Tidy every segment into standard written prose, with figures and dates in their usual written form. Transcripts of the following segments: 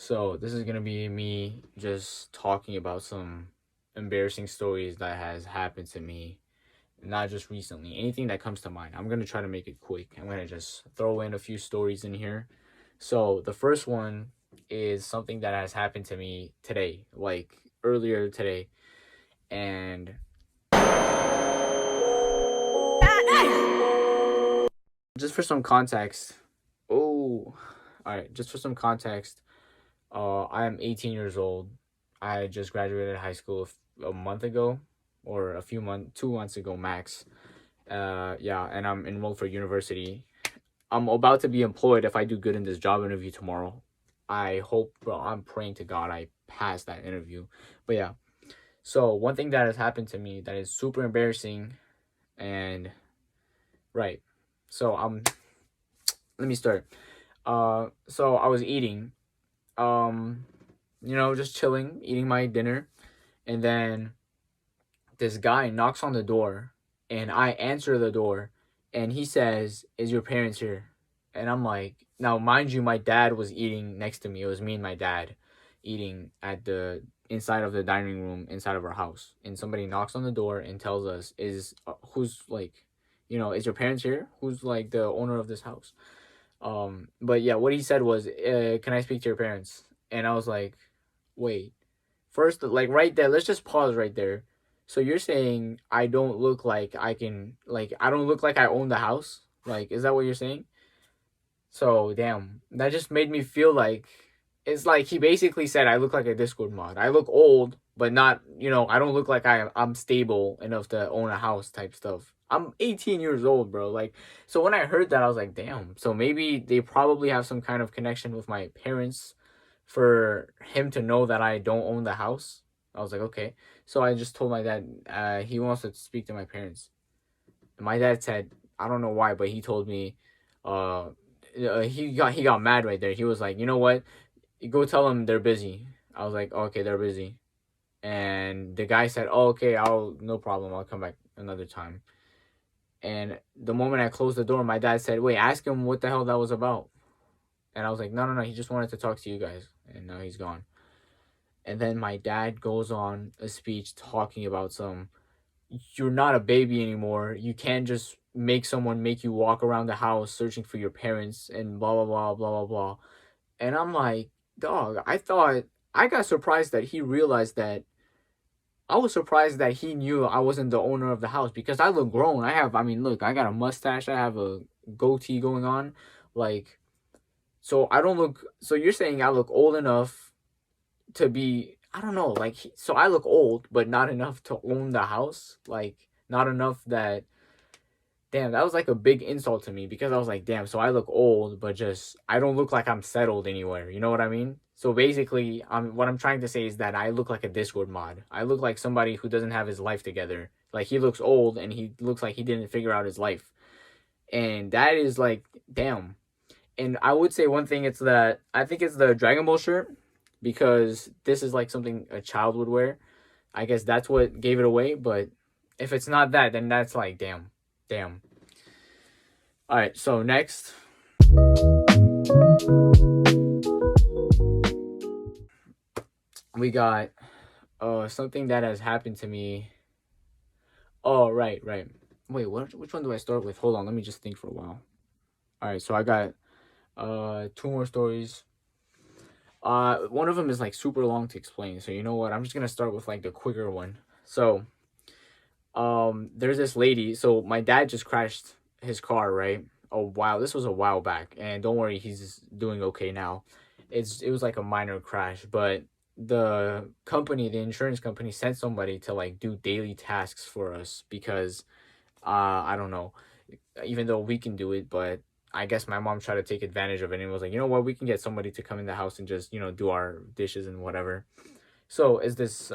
So this is gonna be me just talking about some embarrassing stories that has happened to me, not just recently. Anything that comes to mind. I'm gonna try to make it quick. I'm gonna just throw in a few stories in here. So the first one is something that has happened to me today, like earlier today, and just for some context. Oh, all right. Just for some context. I am 18 years old. I just graduated high school a month ago, or 2 months ago max. Yeah, and I'm enrolled for university. I'm about to be employed if I do good in this job interview tomorrow. I hope, bro. I'm praying to God I pass that interview. But yeah, so one thing that has happened to me that is super embarrassing, and right. So let me start. So I was eating. Just chilling, eating my dinner, and then this guy knocks on the door, and I answer the door, and he says, "Is your parents here?" And I'm like, now mind you, my dad was eating next to me. It was me and my dad eating at the inside of the dining room inside of our house, and somebody knocks on the door and tells us, "Is who's like, is your parents here? Who's like the owner of this house?" But yeah, what he said was, "Can I speak to your parents?" And I was like, "Wait, first, like right there, let's just pause right there. So you're saying I don't look like I don't look like I own the house? Like, is that what you're saying?" So damn, that just made me feel like it's like he basically said I look like a Discord mod. I look old, but not, I don't look like I'm stable enough to own a house type stuff. I'm 18 years old, bro. Like, so when I heard that, I was like, damn. So maybe they probably have some kind of connection with my parents for him to know that I don't own the house. I was like, okay. So I just told my dad he wants to speak to my parents. And my dad said, I don't know why, but he told me, uh, he got mad right there. He was like, you know what? Go tell them they're busy. I was like, okay, they're busy. And the guy said, oh, okay, no problem. I'll come back another time. And the moment I closed the door, my dad said, wait, ask him what the hell that was about. And I was like, no, no, no. He just wanted to talk to you guys. And now he's gone. And then my dad goes on a speech talking about you're not a baby anymore. You can't just make someone make you walk around the house searching for your parents and blah, blah, blah, blah, blah, blah. And I'm like, dog, I got surprised that he realized that. I was surprised that he knew I wasn't the owner of the house because I look grown. Look, I got a mustache. I have a goatee going on. Like, so I don't look, so you're saying I look old enough to be, I don't know, like, so I look old, but not enough to own the house. Like, not enough that, damn, that was like a big insult to me because I was like, damn, so I look old, but just, I don't look like I'm settled anywhere. You know what I mean? So basically, what I'm trying to say is that I look like a Discord mod. I look like somebody who doesn't have his life together. Like, he looks old and he looks like he didn't figure out his life. And that is like, damn. And I would say one thing, it's that I think it's the Dragon Ball shirt because this is like something a child would wear. I guess that's what gave it away, but if it's not that, then that's like, damn. Damn. All right, so next we got something that has happened to me. Oh, right, right. Wait, which one do I start with? Hold on, let me just think for a while. All right, so I got two more stories. One of them is like super long to explain. So you know what? I'm just going to start with like the quicker one. So, there's this lady. So my dad just crashed his car, right? Oh wow, this was a while back, and don't worry, he's doing okay now. It was like a minor crash, but the insurance company, sent somebody to like do daily tasks for us because I don't know, even though we can do it, but I guess my mom tried to take advantage of it and was like, you know what, we can get somebody to come in the house and just do our dishes and whatever. So is this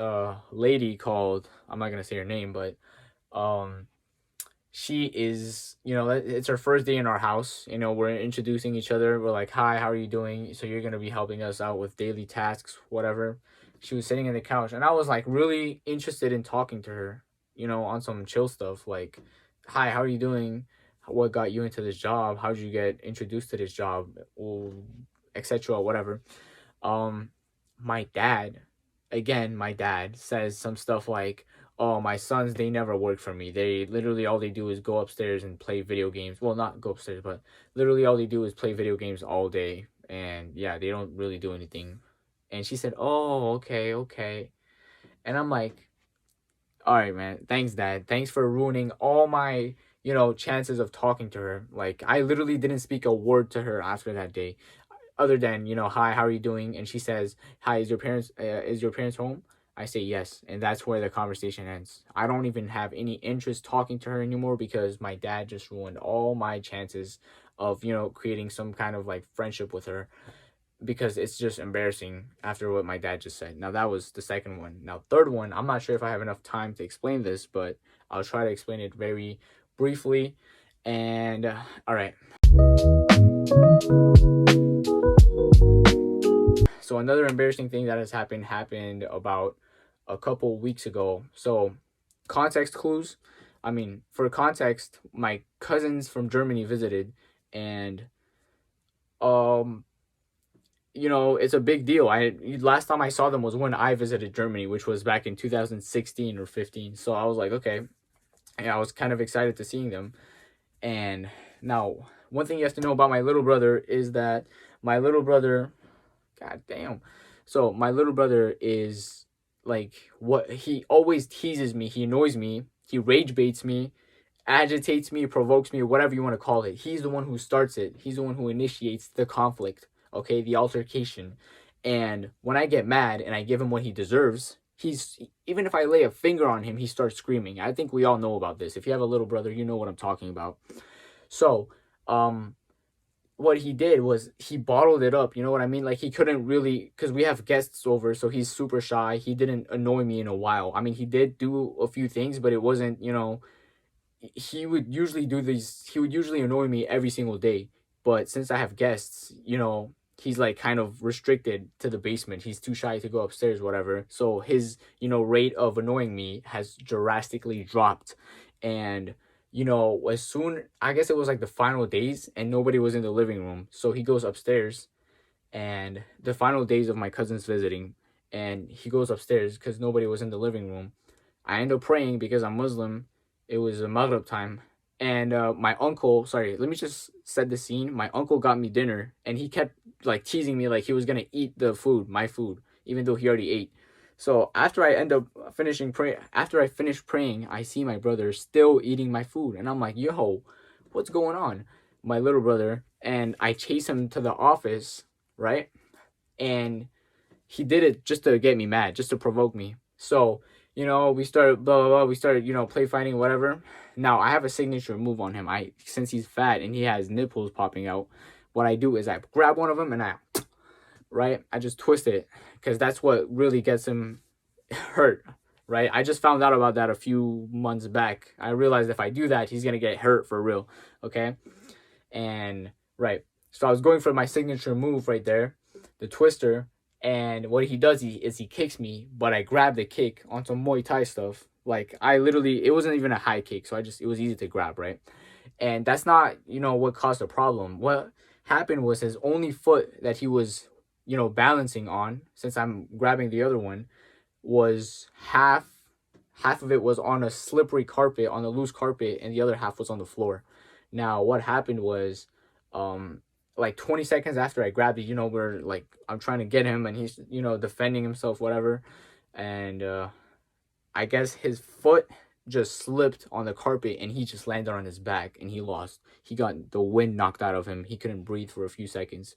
lady called, I'm not gonna say her name, but um she is, it's her first day in our house. We're introducing each other. We're like, hi, how are you doing? So you're going to be helping us out with daily tasks, whatever. She was sitting in the couch and I was like really interested in talking to her, on some chill stuff like, hi, how are you doing? What got you into this job? How did you get introduced to this job? Etc. Whatever. My dad, again, my dad says some stuff like, "Oh, my sons, they never work for me. They literally all they do is go upstairs and play video games. Well, not go upstairs, but literally all they do is play video games all day. And yeah, they don't really do anything." And she said, "Oh, okay, okay." And I'm like, "All right, man. Thanks, dad. Thanks for ruining all my, chances of talking to her." Like, I literally didn't speak a word to her after that day, other than, "Hi, how are you doing?" And she says, "Hi, is your parents home?" I say yes, and that's where the conversation ends. I don't even have any interest talking to her anymore because my dad just ruined all my chances of, creating some kind of like friendship with her, because it's just embarrassing after what my dad just said. Now that was the second one. Now third one, I'm not sure if I have enough time to explain this, but I'll try to explain it very briefly. And all right. So another embarrassing thing that has happened about a couple weeks ago. So context clues. I mean, for context, my cousins from Germany visited, and um it's a big deal. I Last time I saw them was when I visited Germany, which was back in 2016 or 15. So I was like, okay, yeah, I was kind of excited to seeing them. And now, one thing you have to know about my little brother is that my little brother, god damn. So my little brother is like, what, he always teases me, he annoys me, he rage baits me, agitates me, provokes me, whatever you want to call it. He's the one who starts it. He's the one who initiates the conflict, okay, the altercation. And when I get mad and I give him what he deserves, even if I lay a finger on him, he starts screaming. I think we all know about this. If you have a little brother, you know what I'm talking about. So, what he did was he bottled it up. You know what I mean? Like, he couldn't really, because we have guests over, so he's super shy. He didn't annoy me in a while. I mean, he did do a few things, but it wasn't, he would usually annoy me every single day. But since I have guests, he's like kind of restricted to the basement. He's too shy to go upstairs, whatever. So his, rate of annoying me has drastically dropped. And as soon, I guess it was like the final days and nobody was in the living room. So he goes upstairs, and the final days of my cousins visiting, and he goes upstairs because nobody was in the living room. I end up praying because I'm Muslim. It was a Maghrib time. And my uncle, sorry, let me just set the scene. My uncle got me dinner, and he kept like teasing me like he was going to eat the food, my food, even though he already ate. So after I finish praying, I see my brother still eating my food. And I'm like, yo, what's going on? My little brother. And I chase him to the office, right? And he did it just to get me mad, just to provoke me. So, we started blah blah blah. We started, play fighting, whatever. Now I have a signature move on him. Since he's fat and he has nipples popping out, what I do is I grab one of them and I just twist it, because that's what really gets him hurt, right? I just found out about that a few months back. I realized if I do that, he's gonna get hurt for real. Okay, and right. So I was going for my signature move right there, the twister. And what he does is he kicks me, but I grab the kick on some Muay Thai stuff. Like, it wasn't even a high kick, so it was easy to grab, right? And that's not, what caused the problem. What happened was his only foot that he was, balancing on, since I'm grabbing the other one, was half of it was on a slippery carpet, on a loose carpet, and the other half was on the floor. Now, what happened was, like 20 seconds after I grabbed it, we're like, I'm trying to get him and he's, defending himself, whatever. And I guess his foot just slipped on the carpet and he just landed on his back and he lost. He got the wind knocked out of him. He couldn't breathe for a few seconds,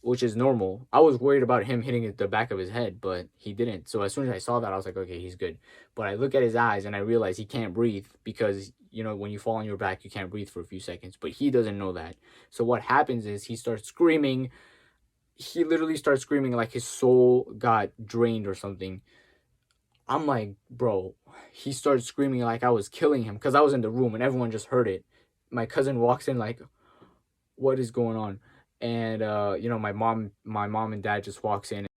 which is normal. I was worried about him hitting the back of his head, but he didn't. So as soon as I saw that, I was like, okay, he's good. But I look at his eyes and I realize he can't breathe because, when you fall on your back, you can't breathe for a few seconds. But he doesn't know that. So what happens is he starts screaming. He literally starts screaming like his soul got drained or something. I'm like, bro, he started screaming like I was killing him because I was in the room and everyone just heard it. My cousin walks in like, what is going on? And my mom and dad just walks in.